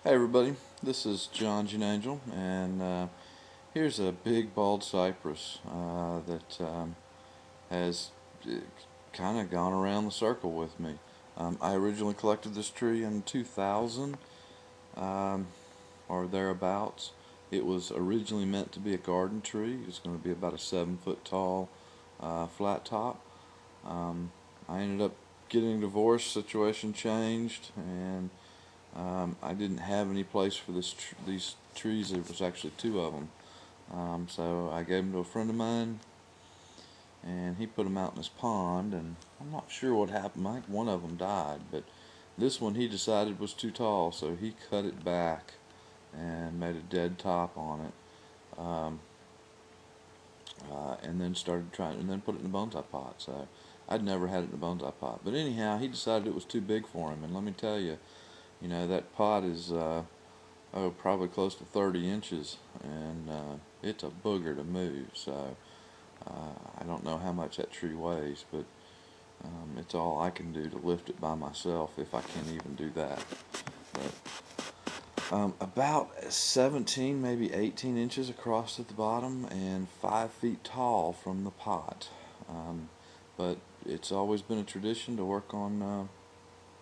Hey everybody, this is jgeanangel, and here's a big bald cypress that has kind of gone around the circle with me. I originally collected this tree in 2000 um, or thereabouts. It was originally meant to be a garden tree. It was going to be about a 7 foot tall flat top. Um, I ended up getting divorced, situation changed, and I didn't have any place for these trees. There was actually two of them. So I gave them to a friend of mine, and he put them out in his pond. And I'm not sure what happened. I think one of them died, but this one he decided was too tall, so he cut it back and made a dead top on it. And then started trying, and then put it in a bonsai pot. So I'd never had it in a bonsai pot, but anyhow, he decided it was too big for him. And let me tell you, that pot is probably close to 30 inches, and it's a booger to move. So I don't know how much that tree weighs, but it's all I can do to lift it by myself, if I can even do that. But about 17, maybe 18 inches across at the bottom, and 5 feet tall from the pot. But it's always been a tradition to work on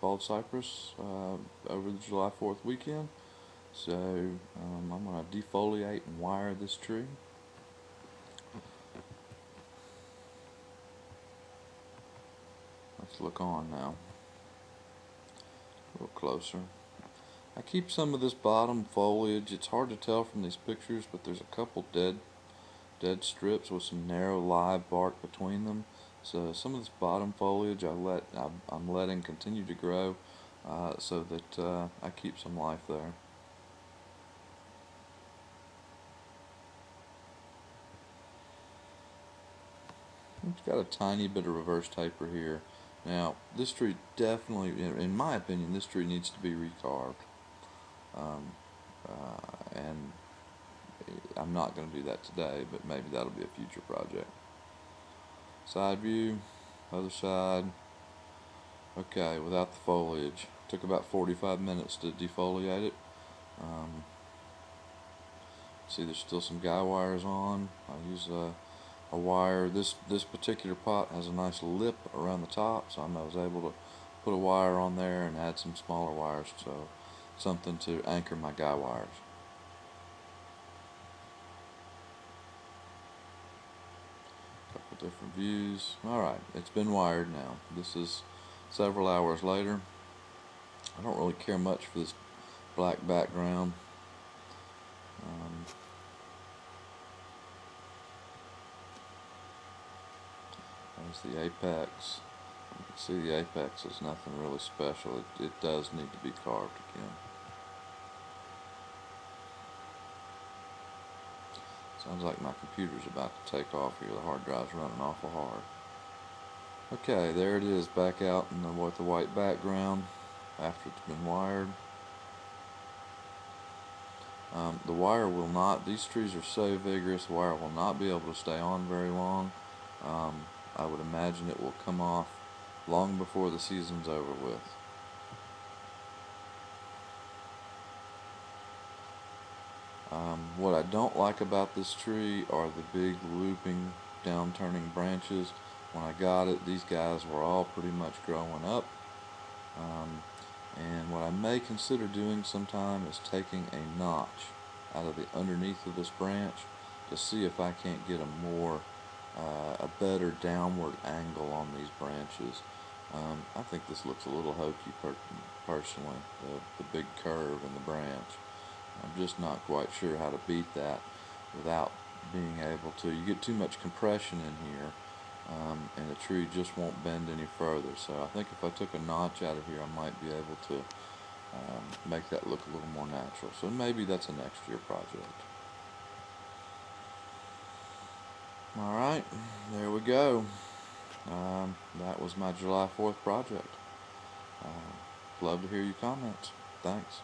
bald cypress over the July 4th weekend. So I'm going to defoliate and wire this tree. Let's look on now, a little closer. I keep some of this bottom foliage. It's hard to tell from these pictures, but there's a couple dead strips with some narrow live bark between them. So some of this bottom foliage I'm letting continue to grow so that I keep some life there. It's got a tiny bit of reverse taper here. Now, this tree definitely, in my opinion, this tree needs to be recarved. Um, and I'm not going to do that today, but maybe that'll be a future project. Side view, other side. Okay, without the foliage. Took about 45 minutes to defoliate it. Um, see, there's still some guy wires on. I use a wire. This particular pot has a nice lip around the top, so I was able to put a wire on there and add some smaller wires, so something to anchor my guy wires. Couple different views. Alright, it's been wired now. This is several hours later. I don't really care much for this black background. There's the apex. You can see the apex is nothing really special. It does need to be carved again. Sounds like my computer's about to take off here. The hard drive's running awful hard. Okay, there it is, back out with the white background after it's been wired. The wire will not, these trees are so vigorous, the wire will not be able to stay on very long. I would imagine it will come off long before the season's over with. What I don't like about this tree are the big looping, down-turning branches. When I got it, these guys were all pretty much growing up. And what I may consider doing sometime is taking a notch out of the underneath of this branch to see if I can't get a better downward angle on these branches. I think this looks a little hokey personally, the big curve in the branch. I'm just not quite sure how to beat that without being able to. You get too much compression in here, and the tree just won't bend any further. So I think if I took a notch out of here, I might be able to make that look a little more natural. So maybe that's a next year project. Alright, there we go. That was my July 4th project. Love to hear your comments. Thanks.